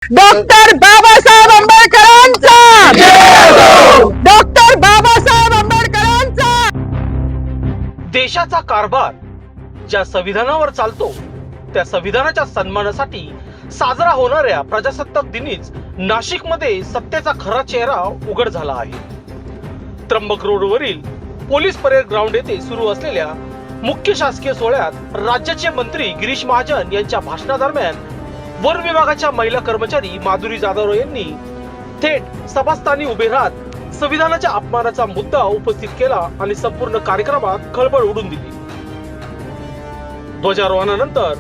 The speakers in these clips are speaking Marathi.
डॉक्टर बाबासाहेब आंबेडकरांचा, डॉक्टर बाबासाहेब आंबेडकरांचा। देशाचा कारभार ज्या संविधानावर चालतो त्या संविधानाच्या सन्मानासाठी साजरा होणाऱ्या प्रजासत्ताक दिनीच नाशिकमध्ये सत्तेचा खरा चेहरा उघड झाला आहे। त्र्यंबक रोडवरील पोलीस परेड ग्राउंड येथे सुरू असलेल्या मुख्य शासकीय सोहळ्यात राज्याचे मंत्री गिरीश महाजन यांच्या भाषणादरम्यान वन विभागाच्या महिला कर्मचारी माधुरी जाधव यांनी थेट सभास्थानी उभे राहत संविधानाच्या अपमानाचा मुद्दा उपस्थित केला आणि संपूर्ण कार्यक्रमात खळबळ उडून दिली। ध्वजारोहणानंतर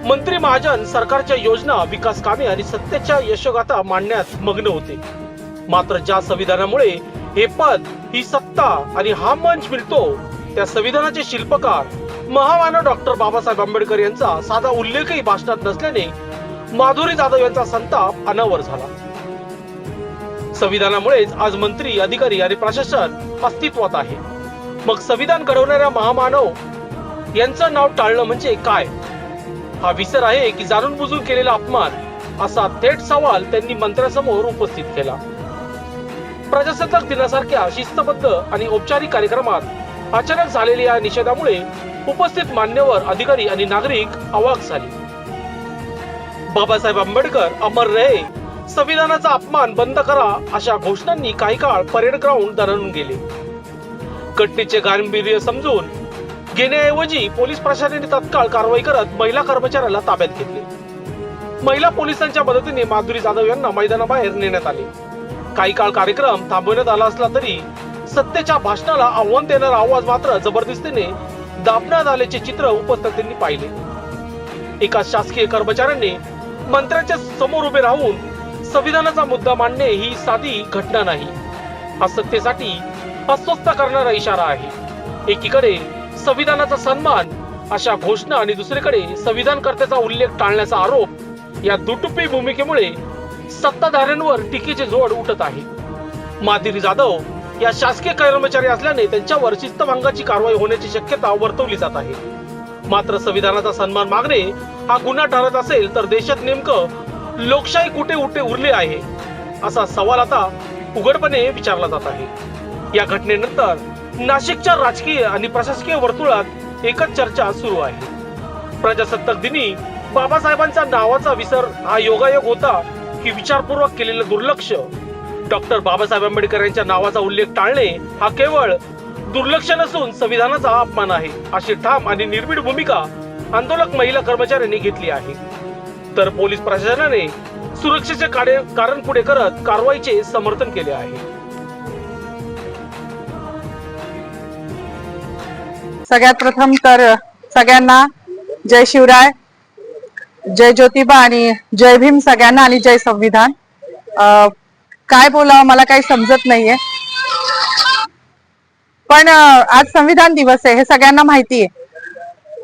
मंत्री महाजन सरकारच्या योजना, विकास कामे आणि सत्तेच्या यशोगाथा मांडण्यात मग्न होते। मात्र ज्या संविधानामुळे हे पद, ही सत्ता आणि हा मंच मिळतो त्या संविधानाचे शिल्पकार महामानव डॉक्टर बाबासाहेब आंबेडकर यांचा साधा उल्लेखही भाषणात नसल्याने माधुरी जाधव यांचा संताप अनावर झाला। संविधानामुळेच आज मंत्री, अधिकारी आणि प्रशासन अस्तित्वात आहे। मग संविधान घडवणाऱ्या महामानव यांचं नाव टाळणं म्हणजे काय? हा विसर आहे की जाणून बुजून केलेला अपमान? असा थेट सवाल त्यांनी मंत्र्यांसमोर उपस्थित केला। प्रजासत्ताक दिनासारख्या शिस्तबद्ध आणि औपचारिक कार्यक्रमात अचानक झालेल्या या निषेधामुळे उपस्थित मान्यवर, अधिकारी आणि नागरिक अवाक झाले। बाबासाहेब आंबेडकर अमर रहे, संविधानाचा अपमान बंद करा अशा घोषणांनी काही काळ परेड ग्राउंड दणाणून गेले। घटनेचे गांभीर्य समजून घेण्याऐवजी पोलीस प्रशासनाने तत्काळ कारवाई करत महिला कर्मचाऱ्याला ताब्यात घेतले। महिला पोलिसांच्या मदतीने माधुरी जाधव यांना मैदानाबाहेर नेण्यात आले। काही काळ कार्यक्रम थांबवण्यात आला असला तरी सत्तेच्या भाषणाला आव्हान देणारा आवाज मात्र जबरदस्तीने दाबण्यात आल्याचे चित्र उपस्थितांनी पाहिले। एका शासकीय कर्मचाऱ्याने मंत्र्यांच्या समोर उभे राहून संविधानाचा मुद्दा मांडणे ही साधी घटना नाही, हा सत्तेसाठी अस्वस्थ करणारा इशारा आहे। एकीकडे संविधानाचा सन्मान अशा घोषणा आणि दुसरीकडे संविधानकर्त्याचा उल्लेख टाळण्याचा आरोप, या दुटप्पी भूमिकेमुळे सत्ताधाऱ्यांवर टीकेचे जोड उठत आहे। माधुरी जाधव या शासकीय कर्मचारी असल्याने त्यांच्यावर शिस्तभंगाची कारवाई होण्याची शक्यता वर्तवली जात आहे। मात्र संविधानाचा सन्मान मागणे हा गुन्हा ठरत असेल तर देशात नेमकं लोकशाही कुठे उरली आहे, असा सवाल आता उघडपणे विचारला जात आहे। या घटनेनंतर नाशिकच्या राजकीय आणि प्रशासकीय वर्तुळात एकच चर्चा सुरू आहे। प्रजासत्ताक दिनी बाबासाहेबांच्या नावाचा विसर हा योगायोग होता की विचारपूर्वक केलेलं दुर्लक्ष? डॉक्टर बाबासाहेब आंबेडकर यांच्या नावाचा उल्लेख टाळणे हा केवळ दुर्लक्ष नसून संविधानाचा अपमान आहे, अशी ठाम आणि निर्भीड भूमिका आंदोलक महिला कर्मचाऱ्यांनी घेतली आहे। तर पोलीस प्रशासनाने सुरक्षेचे कारण पुढे करत कारवाईचे समर्थन केले आहे। सगळ्यात प्रथम तर सगळ्यांना जय शिवराय, जय ज्योतिबा आणि जय भीम सगळ्यांना, आणि जय संविधान। काय बोलावं मला काही समजत नाहीये, पण आज संविधान दिवस आहे हे सगळ्यांना माहिती आहे।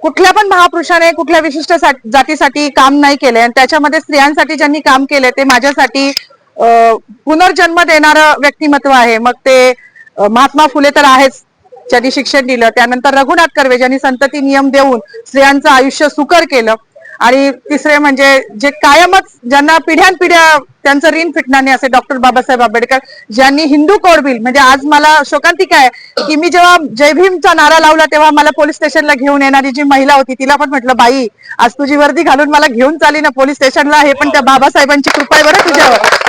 कुठल्या पण महापुरुषाने कुठल्या विशिष्ट जातीसाठी काम नाही केले, आणि त्याच्यामध्ये स्त्रियांसाठी ज्यांनी काम केले ते माझ्यासाठी पुनर्जन्म देणारं व्यक्तिमत्व आहे। मग ते महात्मा फुले तर आहेच, ज्यांनी शिक्षण दिलं, त्यानंतर रघुनाथ कर्वे ज्यांनी संतती नियम देऊन स्त्रियांचं आयुष्य सुकर केलं, आणि तिसरे म्हणजे जे कायमच ज्यांना पिढ्यानपिढ्या त्यांचं ऋण फिटणार नाही असे डॉक्टर बाबासाहेब आंबेडकर, ज्यांनी हिंदू कोड बिल, म्हणजे आज मला शोकांतिका आहे की मी जेव्हा जय भीमचा नारा लावला तेव्हा मला पोलीस स्टेशनला घेऊन येणारी जी महिला होती तिला पण म्हटलं, बाई आज तुझी वर्दी घालून मला घेऊन चाली ना पोलीस स्टेशनला, हे पण त्या बाबासाहेबांची कृपा आहे बरं तुझ्यावर।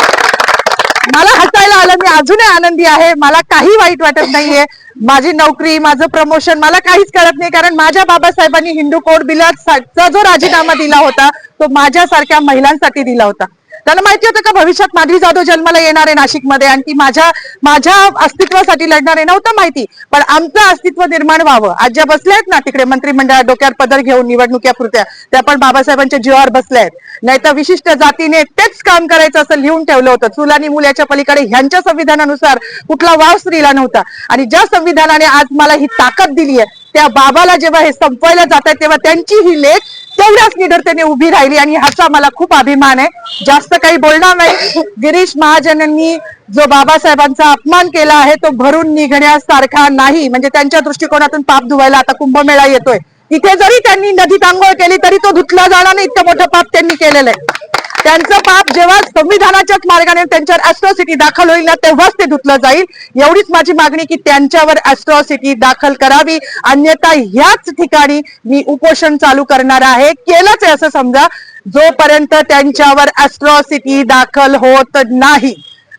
मला हसायला आलं, मी अजूनही आनंदी आहे, मला काही वाईट वाटत नाहीये। माझी नोकरी, माझं प्रमोशन मला काहीच कळत नाही, कारण माझ्या बाबासाहेबांनी हिंदू कोड बिलाचा जो राजीनामा दिला होता तो माझ्यासारख्या महिलांसाठी दिला होता। त्यांना माहिती होतं का भविष्यात माधुरी जाधव जन्माला येणार आहे नाशिकमध्ये आणि ती माझ्या अस्तित्वासाठी लढणार आहे? नव्हतं माहिती, पण आमचं अस्तित्व निर्माण व्हावं। आज ज्या बसल्या आहेत ना तिकडे मंत्रिमंडळात डोक्यावर पदर घेऊन निवडणुकीपुरत्या, त्या पण बाबासाहेबांच्या जीवावर बसल्या आहेत। नाही तर विशिष्ट जातीने तेच काम करायचं असं लिहून ठेवलं होतं। चूल आणि मूल याच्या पलीकडे ह्यांच्या संविधानानुसार कुठला वाव स्त्रीला नव्हता, आणि ज्या संविधानाने आज मला ही ताकद दिली आहे त्या बाबाला जेव्हा हे संपवायला जात आहे तेव्हा त्यांची ही लेख तेवढ्याच निडरतेने उभी राहिली, आणि ह्याचा मला खूप अभिमान आहे। जास्त काही बोलणार नाही। गिरीश महाजनांनी जो बाबासाहेबांचा अपमान केला आहे तो भरून निघण्यासारखा नाही, म्हणजे त्यांच्या दृष्टिकोनातून पाप धुवायला आता कुंभमेळा येतोय, तिथे जरी त्यांनी नदीत आंघोळ केली तरी तो धुतला जाणार नाही, इतकं मोठं पाप त्यांनी केलेलं आहे। त्यांचं पाप जेव्हा संविधानाच्याच मार्गाने त्यांच्यावर ऍट्रॉसिटी दाखल होईल ना तेव्हाच ते धुतलं जाईल. एवढीच माझी मागणी की त्यांच्यावर ऍट्रॉसिटी दाखल करावी, अन्यथा ह्याच ठिकाणी मी उपोषण चालू करणार आहे. केलंच आहे असं समजा, जोपर्यंत त्यांच्यावर ऍट्रॉसिटी दाखल होत नाही.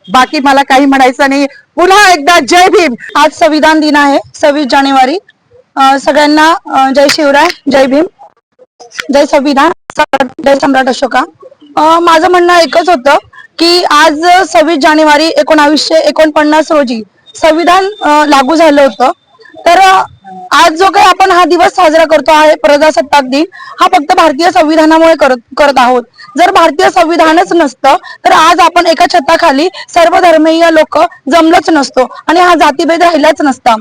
बाकी मला काही म्हणायचं नाही. पुन्हा एकदा जय भीम. आज संविधान दिन आहे, 26 जानेवारी. सगळ्यांना जय शिवराय, जय भीम, जय संविधान, जय सम्राट अशोका. माझं म्हणणं एकच होतं की आज 26 जानेवारी 1949 रोजी संविधान लागू झालं होतं. तर आज जो काही आपण हा दिवस साजरा करतो आहे प्रजासत्ताक दिन, हा फक्त भारतीय संविधानामुळे करत आहोत. जर भारतीय संविधानच नसतं तर आज आपण एका छताखाली सर्व धर्मीय लोक जमलोच नसतो आणि हा जातीभेद राहिलाच नसता.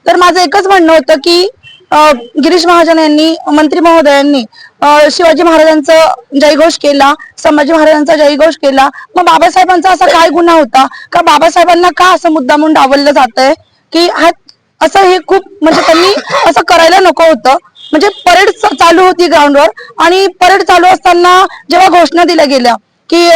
तर माझं एकच म्हणणं होतं की गिरीश महाजन यांनी, मंत्री महोदयांनी शिवाजी महाराजांचा जयघोष केला, संभाजी महाराजांचा जयघोष केला. मग बाबासाहेबांचा असा काय गुन्हा होता का बाबासाहेबांना का असं मुद्दामून डावललं जातंय की हा असं हे खूप म्हणजे त्यांनी असं करायला नको होतं. म्हणजे परेड चालू होती ग्राउंडवर आणि परेड चालू असताना जेव्हा घोषणा दिल्या गेल्या की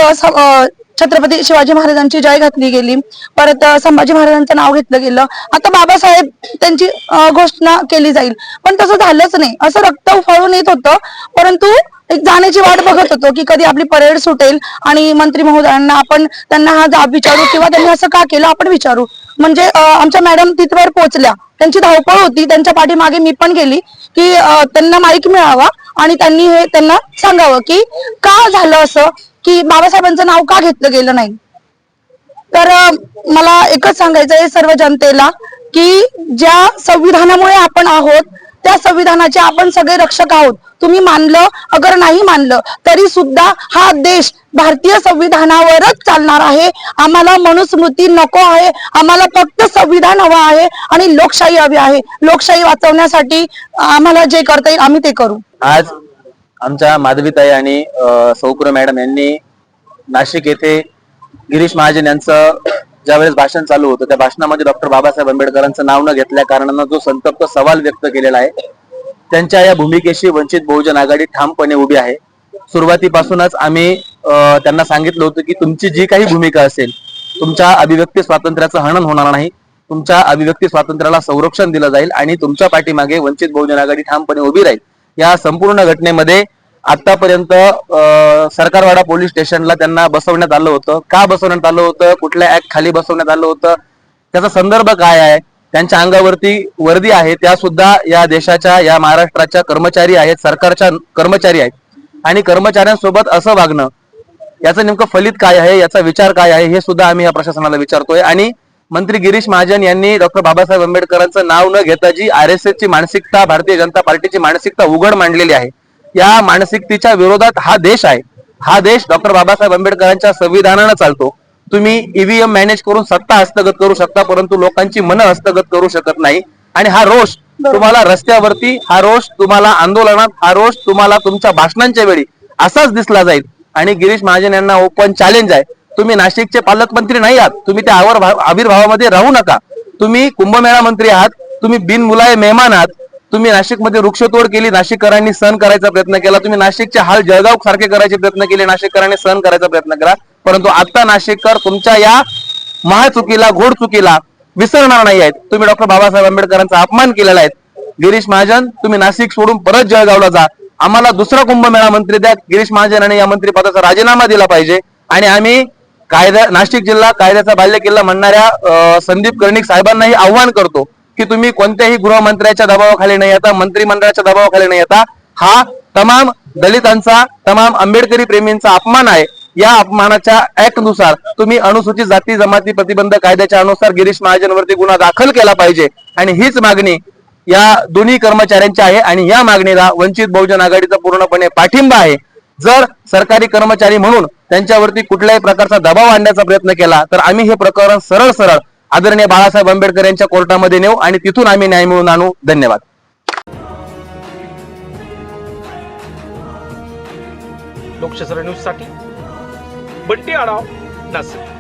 छत्रपती शिवाजी महाराजांची जय घातली गेली, परत संभाजी महाराजांचं नाव घेतलं गेलं, आता बाबासाहेब त्यांची घोषणा केली जाईल, पण तसं झालंच नाही. असं रक्त उफाळून येत होतं, परंतु एक जाण्याची वाट बघत होतो की कधी आपली परेड सुटेल आणि मंत्री महोदयांना आपण त्यांना हा जाब विचारू किंवा त्यांनी असं का केलं आपण विचारू. म्हणजे आमच्या मॅडम तिथवर पोहोचल्या, त्यांची धावपळ होती, त्यांच्या पाठीमागे मी पण गेली की त्यांना माईक मिळावा आणि त्यांनी हे त्यांना सांगावं की का झालं असं, की बाबासाहेबांचं नाव का घेतलं गेलं नाही. तर मला एकच सांगायचं आहे सर्व जनतेला की ज्या संविधानामुळे आपण आहोत त्या संविधानाचे आपण सगळे रक्षक आहोत. तुम्ही मानलं अगर नाही मानलं तरी सुद्धा हा देश भारतीय संविधानावरच चालणार आहे. आम्हाला मनुस्मृती नको आहे, आम्हाला फक्त संविधान हवं आहे आणि लोकशाही हवी आहे. लोकशाही वाचवण्यासाठी आम्हाला जे करता येईल आम्ही ते करू. आज आमच्या माधवीताई आणि सौकुर मॅडम यांनी नाशिक येथे गिरीश महाजन यांचं ज्यावेळेस भाषण चालू होतं त्या भाषणामध्ये डॉक्टर बाबासाहेब आंबेडकरांचं नाव न घेतल्या कारणानं जो संतप्त सवाल व्यक्त केलेला आहे, त्यांच्या या भूमिकेशी वंचित बहुजन आघाडी ठामपणे उभी आहे. सुरुवातीपासूनच आम्ही त्यांना सांगितलं होतं की तुमची जी काही भूमिका असेल, तुमच्या अभिव्यक्ती स्वातंत्र्याचं हनन होणार नाही, तुमच्या अभिव्यक्ती स्वातंत्र्याला संरक्षण दिलं जाईल आणि तुमच्या पाठीमागे वंचित बहुजन आघाडी ठामपणे उभी राहील. या संपूर्ण घटनेमध्ये आतापर्यंत सरकारवाडा पोलीस स्टेशनला त्यांना बसवण्यात आलं होतं. का बसवण्यात आलं होतं, कुठल्या ऍक्ट खाली बसवण्यात आलं होतं, त्याचा संदर्भ काय आहे, त्यांच्या अंगावरती वर्दी आहे, त्या सुद्धा या देशाच्या, या महाराष्ट्राच्या कर्मचारी आहेत, सरकारच्या कर्मचारी आहेत आणि कर्मचाऱ्यांसोबत असं वागणं याचं नेमकं फलित काय आहे, याचा विचार काय आहे, हे सुद्धा आम्ही या प्रशासनाला विचारतोय. आणि मंत्री गिरीश महाजन यांनी डॉक्टर बाबासाहेब आंबेडकरांचं नाव न घेता जी RSS ची मानसिकता, भारतीय जनता पार्टीची मानसिकता उघड मांडलेली आहे, या मानसिकतेच्या विरोधात हा देश आहे. हा देश डॉक्टर बाबासाहेब आंबेडकरांच्या संविधानानं चालतो. तुम्ही EVM मॅनेज करून सत्ता हस्तगत करू शकता, परंतु लोकांची मनं हस्तगत करू शकत नाही. आणि हा रोष तुम्हाला रस्त्यावरती, हा रोष तुम्हाला आंदोलनात, हा रोष तुम्हाला तुमच्या भाषणांच्या वेळी असाच दिसला जाईल. आणि गिरीश महाजन यांना ओपन चॅलेंज आहे, तुम्ही नाशिकचे पालकमंत्री नाही आहात, तुम्ही त्या आविर्भावामध्ये राहू नका. तुम्ही कुंभमेळा मंत्री आहात, तुम्ही बिनमुलाये मेहमान आहात. तुम्ही नाशिकमध्ये वृक्षतोड केली, नाशिककरांनी सहन करायचा प्रयत्न केला. तुम्ही नाशिकचे हाल जळगाव सारखे करायचे प्रयत्न केले, नाशिककरांनी सहन करायचा प्रयत्न केला. परंतु आता नाशिककर तुमच्या या महाचुकीला, घोड चुकीला विसरणार नाही आहेत. तुम्ही डॉक्टर बाबासाहेब आंबेडकरांचा अपमान केलेला आहे. गिरीश महाजन, तुम्ही नाशिक सोडून परत जळगावला जा. आम्हाला दुसरा कुंभमेळा मंत्री द्या. गिरीश महाजन या मंत्री पदाचा राजीनामा दिला पाहिजे. आणि आम्ही नाशिक जिल्हा कायद्याचा बाल्यकिल्ला म्हणणाऱ्या संदीप कर्णिक साहेबांनाही आव्हान करतो की तुम्ही कोणत्याही गृहमंत्र्याच्या दबावाखाली नाही येता, मंत्रिमंडळाच्या दबावाखाली नाही येता. हा तमाम दलितांचा, तमाम आंबेडकरी प्रेमींचा अपमान आहे. या अपमानाच्या ऍक्ट नुसार तुम्ही अनुसूचित जाती जमाती प्रतिबंध कायद्याच्या अनुसार गिरीश महाजनवरती गुन्हा दाखल केला पाहिजे. आणि हीच मागणी या दोन्ही कर्मचाऱ्यांची आहे आणि या मागणीला वंचित बहुजन आघाडीचा पूर्णपणे पाठिंबा आहे. जर सरकारी कर्मचारी म्हणून त्यांच्यावरती कुठल्याही प्रकारचा दबाव आणण्याचा प्रयत्न केला तर आम्ही हे प्रकरण सरळ सरळ आदरणीय बाळासाहेब आंबेडकर यांच्या कोर्टामध्ये नेऊ आणि तिथून आम्ही न्याय मिळवून आणू. धन्यवाद. लोकशाही न्यूज साठी बंटी आढाव, नाशिक.